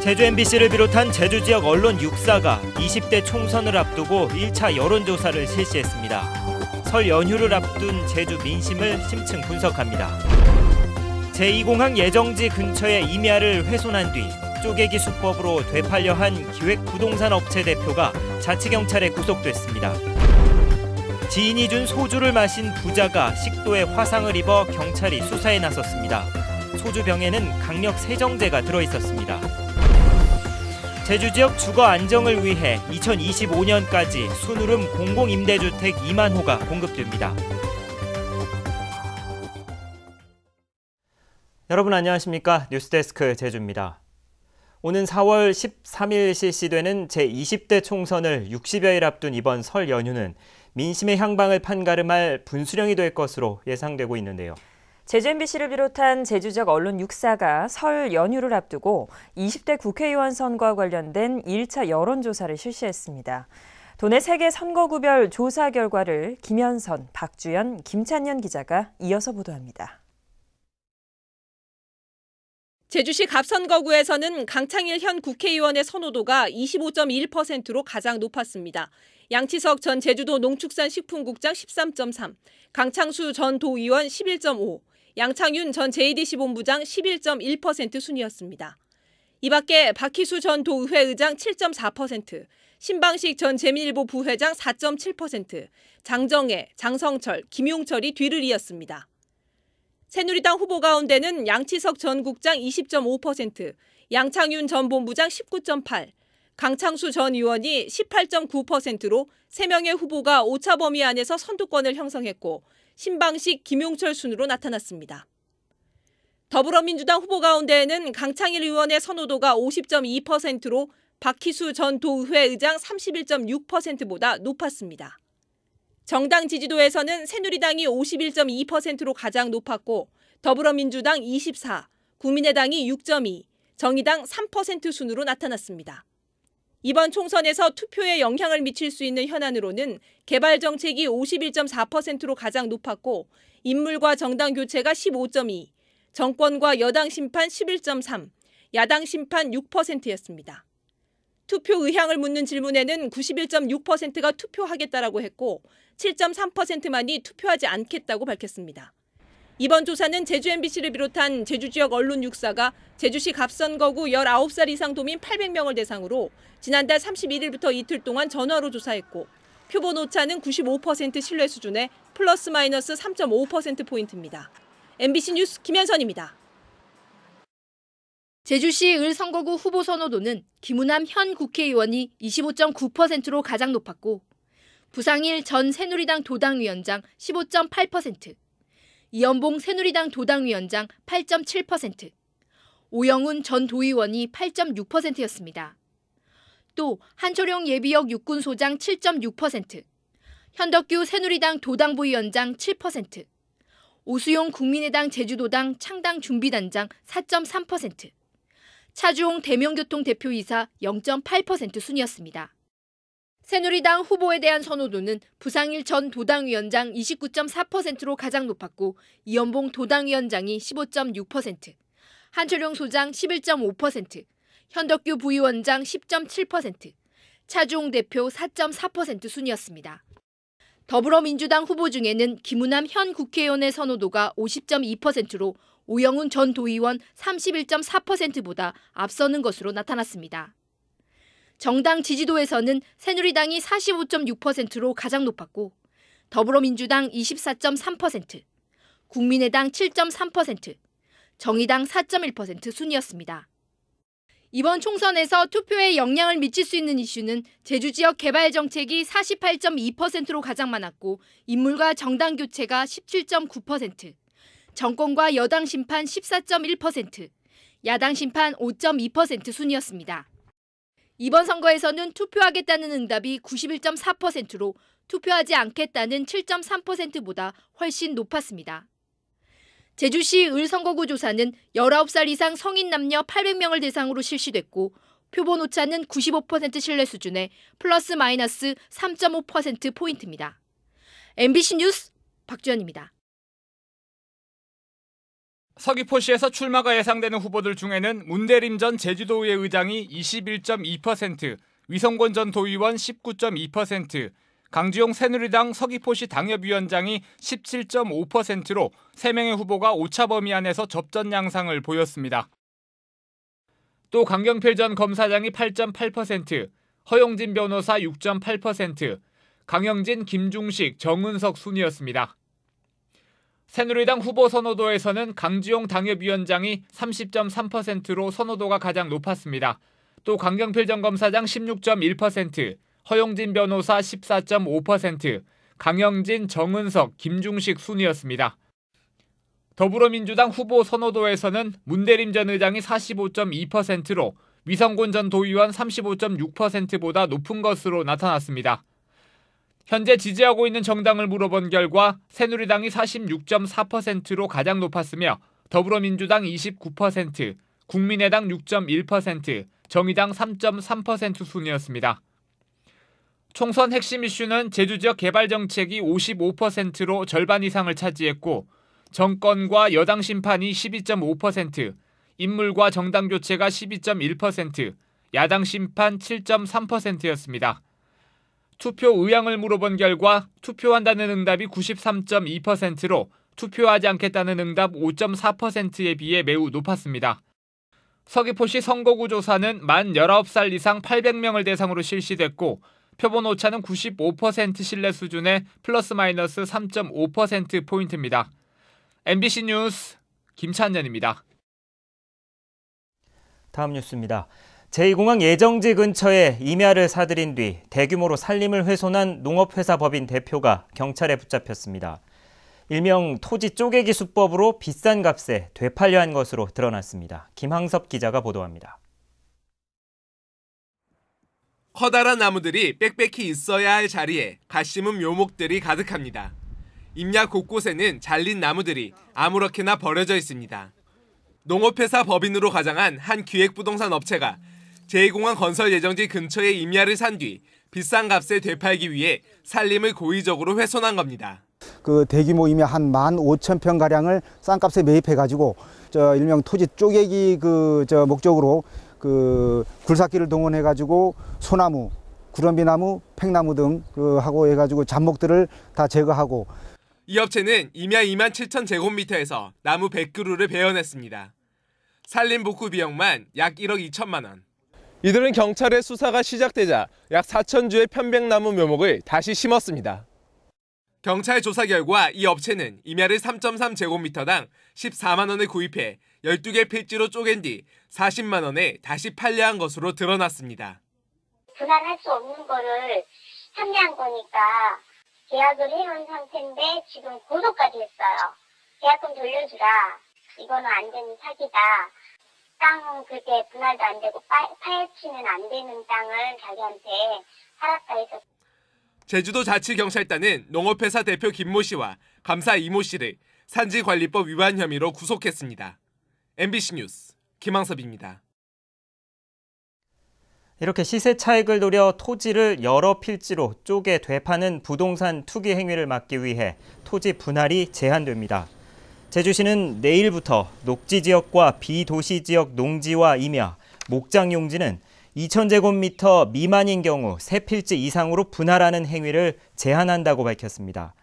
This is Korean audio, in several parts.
제주 MBC를 비롯한 제주 지역 언론 6사가 20대 총선을 앞두고 1차 여론조사를 실시했습니다. 설 연휴를 앞둔 제주 민심을 심층 분석합니다. 제2공항 예정지 근처의 임야를 훼손한 뒤 쪼개기 수법으로 되팔려 한 기획부동산 업체 대표가 자치경찰에 구속됐습니다. 지인이 준 소주를 마신 부자가 식도에 화상을 입어 경찰이 수사에 나섰습니다. 소주병에는 강력 세정제가 들어있었습니다. 제주 지역 주거 안정을 위해 2025년까지 순후름 공공임대주택 2만 호가 공급됩니다. 여러분 안녕하십니까? 뉴스데스크 제주입니다. 오는 4월 13일 실시되는 제20대 총선을 60여일 앞둔 이번 설 연휴는 민심의 향방을 판가름할 분수령이 될 것으로 예상되고 있는데요. 제주 MBC를 비롯한 제주 지역 언론 6사가 설 연휴를 앞두고 20대 국회의원 선거와 관련된 1차 여론조사를 실시했습니다. 도내 3개 선거구별 조사 결과를 김현선, 박주연, 김찬년 기자가 이어서 보도합니다. 제주시 갑선거구에서는 강창일 현 국회의원의 선호도가 25.1%로 가장 높았습니다. 양치석 전 제주도 농축산식품국장 13.3, 강창수 전 도의원 11.5, 양창윤 전 JDC 본부장 11.1% 순이었습니다. 이 밖에 박희수 전 도의회 의장 7.4%, 신방식 전 재민일보 부회장 4.7%, 장정혜, 장성철, 김용철이 뒤를 이었습니다. 새누리당 후보 가운데는 양치석 전 국장 20.5%, 양창윤 전 본부장 19.8%, 강창수 전 의원이 18.9%로 3명의 후보가 오차 범위 안에서 선두권을 형성했고 신방식, 김용철 순으로 나타났습니다. 더불어민주당 후보 가운데에는 강창일 의원의 선호도가 50.2%로 박희수 전 도의회 의장 31.6%보다 높았습니다. 정당 지지도에서는 새누리당이 51.2%로 가장 높았고 더불어민주당 24%, 국민의당이 6.2%, 정의당 3% 순으로 나타났습니다. 이번 총선에서 투표에 영향을 미칠 수 있는 현안으로는 개발 정책이 51.4%로 가장 높았고 인물과 정당 교체가 15.2%, 정권과 여당 심판 11.3%, 야당 심판 6%였습니다. 투표 의향을 묻는 질문에는 91.6%가 투표하겠다라고 했고 7.3%만이 투표하지 않겠다고 밝혔습니다. 이번 조사는 제주 MBC를 비롯한 제주 지역 언론 6사가 제주시 갑선거구 19살 이상 도민 800명을 대상으로 지난달 31일부터 이틀 동안 전화로 조사했고 표본 오차는 95% 신뢰 수준의 플러스 마이너스 3.5%포인트입니다. MBC 뉴스 김현선입니다. 제주시 을선거구 후보 선호도는 김우남 현 국회의원이 25.9%로 가장 높았고 부상일 전 새누리당 도당위원장 15.8%, 이연봉 새누리당 도당위원장 8.7%, 오영훈 전 도의원이 8.6%였습니다. 또 한초룡 예비역 육군소장 7.6%, 현덕규 새누리당 도당부위원장 7%, 오수용 국민의당 제주도당 창당준비단장 4.3%, 차주홍 대명교통 대표이사 0.8% 순이었습니다. 새누리당 후보에 대한 선호도는 부상일 전 도당위원장 29.4%로 가장 높았고 이연봉 도당위원장이 15.6%, 한초룡 소장 11.5%, 현덕규 부위원장 10.7%, 차주홍 대표 4.4% 순이었습니다. 더불어민주당 후보 중에는 김우남 현 국회의원의 선호도가 50.2%로 오영훈 전 도의원 31.4%보다 앞서는 것으로 나타났습니다. 정당 지지도에서는 새누리당이 45.6%로 가장 높았고 더불어민주당 24.3%, 국민의당 7.3%, 정의당 4.1% 순이었습니다. 이번 총선에서 투표에 영향을 미칠 수 있는 이슈는 제주 지역 개발 정책이 48.2%로 가장 많았고 인물과 정당 교체가 17.9%, 정권과 여당 심판 14.1%, 야당 심판 5.2% 순이었습니다. 이번 선거에서는 투표하겠다는 응답이 91.4%로 투표하지 않겠다는 7.3%보다 훨씬 높았습니다. 제주시 을선거구 조사는 19살 이상 성인 남녀 800명을 대상으로 실시됐고 표본 오차는 95% 신뢰 수준의 플러스 마이너스 3.5%포인트입니다. MBC 뉴스 박주연입니다. 서귀포시에서 출마가 예상되는 후보들 중에는 문대림 전 제주도의회 의장이 21.2%, 위성권 전 도의원 19.2%, 강주용 새누리당 서귀포시 당협위원장이 17.5%로 3명의 후보가 오차 범위 안에서 접전 양상을 보였습니다. 또 강경필 전 검사장이 8.8%, 허용진 변호사 6.8%, 강영진, 김중식, 정은석 순이었습니다. 새누리당 후보 선호도에서는 강주용 당협위원장이 30.3%로 선호도가 가장 높았습니다. 또 강경필 전 검사장 16.1%, 허용진 변호사 14.5%, 강영진, 정은석, 김중식 순이었습니다. 더불어민주당 후보 선호도에서는 문대림 전 의장이 45.2%로 위성군 전 도의원 35.6%보다 높은 것으로 나타났습니다. 현재 지지하고 있는 정당을 물어본 결과 새누리당이 46.4%로 가장 높았으며 더불어민주당 29%, 국민의당 6.1%, 정의당 3.3% 순이었습니다. 총선 핵심 이슈는 제주 지역 개발 정책이 55%로 절반 이상을 차지했고 정권과 여당 심판이 12.5%, 인물과 정당 교체가 12.1%, 야당 심판 7.3%였습니다. 투표 의향을 물어본 결과 투표한다는 응답이 93.2%로 투표하지 않겠다는 응답 5.4%에 비해 매우 높았습니다. 서귀포시 선거구 조사는 만 19살 이상 800명을 대상으로 실시됐고 표본 오차는 95% 신뢰 수준의 플러스 마이너스 3.5%포인트입니다. MBC 뉴스 김찬년입니다. 다음 뉴스입니다. 제2공항 예정지 근처에 임야를 사들인 뒤 대규모로 산림을 훼손한 농업회사 법인 대표가 경찰에 붙잡혔습니다. 일명 토지 쪼개기 수법으로 비싼 값에 되팔려 한 것으로 드러났습니다. 김항섭 기자가 보도합니다. 커다란 나무들이 빽빽히 있어야 할 자리에 갓 심은 묘목들이 가득합니다. 임야 곳곳에는 잘린 나무들이 아무렇게나 버려져 있습니다. 농업회사 법인으로 가장한 한 기획부동산 업체가 제2공항 건설 예정지 근처에 임야를 산 뒤 비싼 값에 되팔기 위해 산림을 고의적으로 훼손한 겁니다. 그 대규모 임야 한 15,000평 가량을 싼 값에 매입해가지고 일명 토지 쪼개기 목적으로 굴삭기를 동원해가지고 소나무, 구럼비나무, 팽나무 등 하고 해가지고 잡목들을 다 제거하고. 이 업체는 임야 27,000제곱미터에서 나무 100그루를 베어냈습니다. 산림 복구 비용만 약 1억 2천만 원. 이들은 경찰의 수사가 시작되자 약 4,000주의 편백나무 묘목을 다시 심었습니다. 경찰 조사 결과 이 업체는 임야를 3.3제곱미터당 14만 원에 구입해 12개 필지로 쪼갠 뒤 40만 원에 다시 판례한 것으로 드러났습니다. 분할할 수 없는 거를 판매한 거니까 계약을 해놓은 상태인데 지금 고소까지 했어요. 계약금 돌려주라. 이거는 안 되는 사기다. 땅 그게 분할도 안 되고 파헤치는 안 되는 땅을 자기한테 팔았다 해서. 제주도자치경찰단은 농업회사 대표 김모 씨와 감사 이모 씨를 산지관리법 위반 혐의로 구속했습니다. MBC 뉴스 김항섭입니다. 이렇게 시세 차익을 노려 토지를 여러 필지로 쪼개 되파는 부동산 투기 행위를 막기 위해 토지 분할이 제한됩니다. 제주시는 내일부터 녹지 지역과 비도시 지역 농지와 임야, 목장 용지는 2,000제곱미터 미만인 경우 3필지 이상으로 분할하는 행위를 제한한다고 밝혔습니다.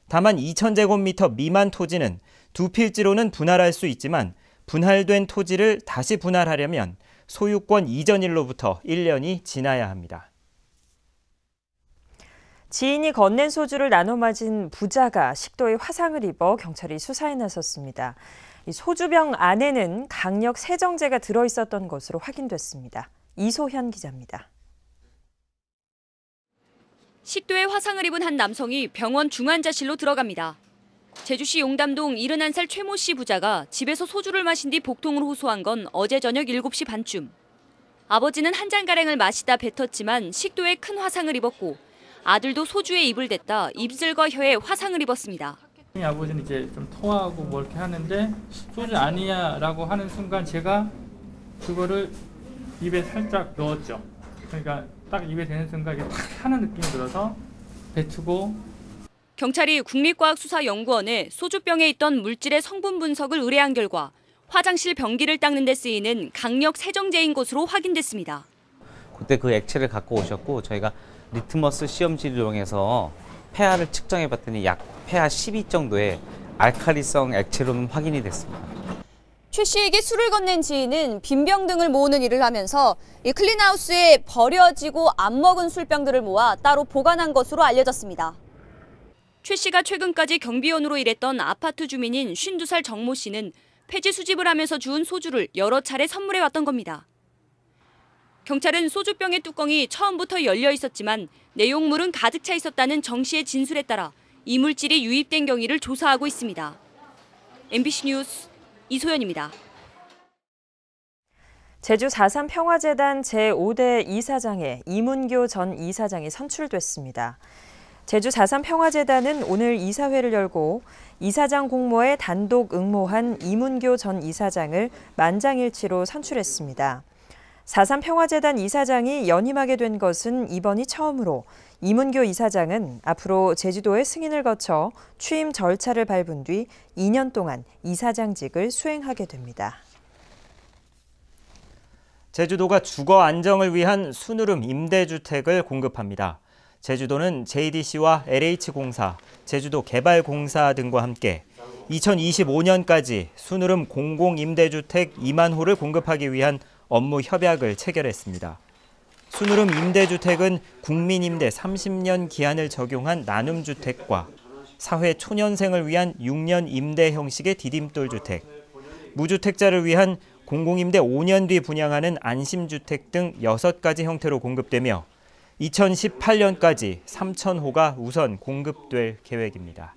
다만 2,000제곱미터 미만 토지는 2필지로는 분할할 수 있지만 분할된 토지를 다시 분할하려면 소유권 이전일로부터 1년이 지나야 합니다. 지인이 건넨 소주를 나눠 마신 부자가 식도에 화상을 입어 경찰이 수사에 나섰습니다. 이 소주병 안에는 강력 세정제가 들어있었던 것으로 확인됐습니다. 이소현 기자입니다. 식도에 화상을 입은 한 남성이 병원 중환자실로 들어갑니다. 제주시 용담동 71살 최모 씨 부자가 집에서 소주를 마신 뒤 복통을 호소한 건 어제 저녁 7시 반쯤. 아버지는 한 잔가량을 마시다 뱉었지만 식도에 큰 화상을 입었고 아들도 소주에 입을 댔다 입술과 혀에 화상을 입었습니다. 아버지는 이제 좀 토하고 뭐 이렇게 하는데 소주 아니야 라고 하는 순간 제가 그거를 입에 살짝 넣었죠. 그러니까 딱 입에 대는 순간 이게 탁 하는 느낌이 들어서 뱉고. 경찰이 국립과학수사연구원에 소주병에 있던 물질의 성분 분석을 의뢰한 결과 화장실 변기를 닦는 데 쓰이는 강력 세정제인 것으로 확인됐습니다. 그때 그 액체를 갖고 오셨고 저희가 리트머스 시험지를 이용해서 폐하를 측정해 봤더니 약 폐하 12 정도의 알칼리성 액체로는 확인이 됐습니다. 최 씨에게 술을 건넨 지인은 빈병 등을 모으는 일을 하면서 이 클린하우스에 버려지고 안 먹은 술병들을 모아 따로 보관한 것으로 알려졌습니다. 최 씨가 최근까지 경비원으로 일했던 아파트 주민인 52살 정모 씨는 폐지 수집을 하면서 주운 소주를 여러 차례 선물해 왔던 겁니다. 경찰은 소주병의 뚜껑이 처음부터 열려 있었지만 내용물은 가득 차 있었다는 정 씨의 진술에 따라 이물질이 유입된 경위를 조사하고 있습니다. MBC 뉴스 이소연입니다. 제주 4.3 평화재단 제5대 이사장에 이문교 전 이사장이 선출됐습니다. 제주 4.3 평화재단은 오늘 이사회를 열고 이사장 공모에 단독 응모한 이문교 전 이사장을 만장일치로 선출했습니다. 4.3 평화재단 이사장이 연임하게 된 것은 이번이 처음으로 이문교 이사장은 앞으로 제주도의 승인을 거쳐 취임 절차를 밟은 뒤 2년 동안 이사장직을 수행하게 됩니다. 제주도가 주거 안정을 위한 순으름 임대주택을 공급합니다. 제주도는 JDC와 LH공사, 제주도개발공사 등과 함께 2025년까지 순으름 공공임대주택 2만 호를 공급하기 위한 업무 협약을 체결했습니다. 순으름 임대주택은 국민임대 30년 기한을 적용한 나눔주택과 사회 초년생을 위한 6년 임대 형식의 디딤돌주택, 무주택자를 위한 공공임대 5년 뒤 분양하는 안심주택 등 6가지 형태로 공급되며 2018년까지 3,000호가 우선 공급될 계획입니다.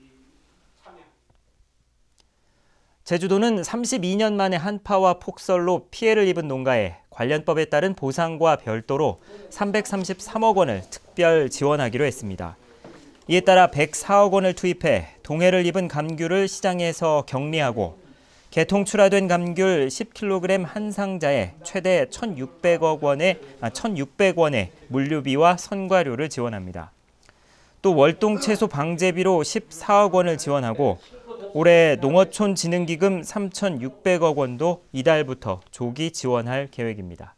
제주도는 32년 만에 한파와 폭설로 피해를 입은 농가에 관련법에 따른 보상과 별도로 333억 원을 특별 지원하기로 했습니다. 이에 따라 104억 원을 투입해 동해를 입은 감귤을 시장에서 격리하고 개통출하된 감귤 10kg 한 상자에 최대 1,600억 원의 물류비와 선과료를 지원합니다. 또 월동채소 방제비로 14억 원을 지원하고 올해 농어촌진흥기금 3,600억 원도 이달부터 조기 지원할 계획입니다.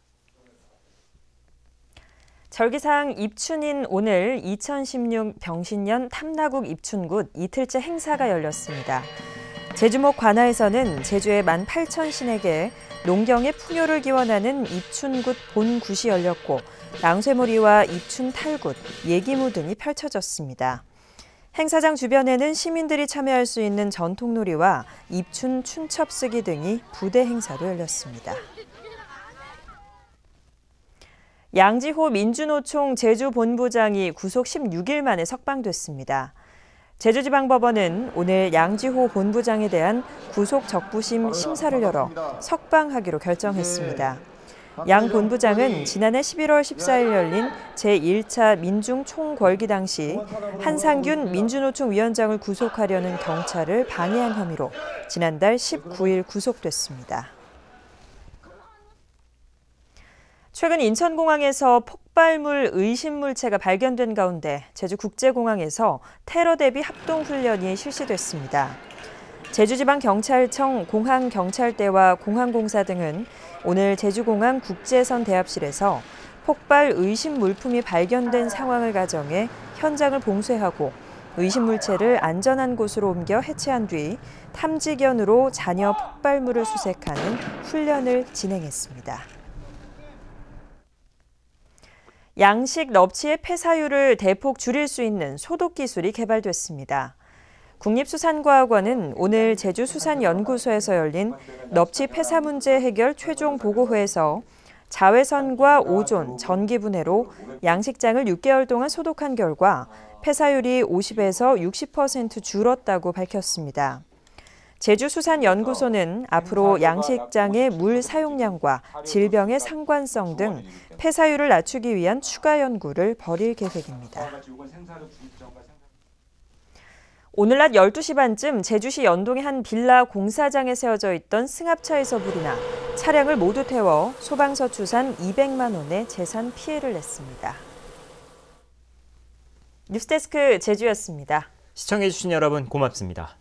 절기상 입춘인 오늘 2016 병신년 탐나국 입춘굿 이틀째 행사가 열렸습니다. 제주목 관아에서는 제주의 18,000신에게 농경의 풍요를 기원하는 입춘굿 본굿이 열렸고 랑쇠몰이와 입춘 탈굿, 예기무 등이 펼쳐졌습니다. 행사장 주변에는 시민들이 참여할 수 있는 전통놀이와 입춘 춘첩쓰기 등이 부대 행사도 열렸습니다. 양지호 민주노총 제주본부장이 구속 16일 만에 석방됐습니다. 제주지방법원은 오늘 양지호 본부장에 대한 구속 적부심 심사를 열어 석방하기로 결정했습니다. 양 본부장은 지난해 11월 14일 열린 제1차 민중총궐기 당시 한상균 민주노총 위원장을 구속하려는 경찰을 방해한 혐의로 지난달 19일 구속됐습니다. 최근 인천공항에서 폭발물 의심물체가 발견된 가운데 제주국제공항에서 테러 대비 합동훈련이 실시됐습니다. 제주지방경찰청 공항경찰대와 공항공사 등은 오늘 제주공항 국제선 대합실에서 폭발 의심 물품이 발견된 상황을 가정해 현장을 봉쇄하고 의심 물체를 안전한 곳으로 옮겨 해체한 뒤 탐지견으로 잔여 폭발물을 수색하는 훈련을 진행했습니다. 양식 넙치의 폐사율을 대폭 줄일 수 있는 소독 기술이 개발됐습니다. 국립수산과학원은 오늘 제주수산연구소에서 열린 넙치 폐사 문제 해결 최종 보고회에서 자외선과 오존, 전기분해로 양식장을 6개월 동안 소독한 결과 폐사율이 50에서 60% 줄었다고 밝혔습니다. 제주수산연구소는 앞으로 양식장의 물 사용량과 질병의 상관성 등 폐사율을 낮추기 위한 추가 연구를 벌일 계획입니다. 오늘 낮 12시 반쯤 제주시 연동의 한 빌라 공사장에 세워져 있던 승합차에서 불이 나 차량을 모두 태워 소방서 추산 200만 원의 재산 피해를 냈습니다. 뉴스데스크 제주였습니다. 시청해주신 여러분 고맙습니다.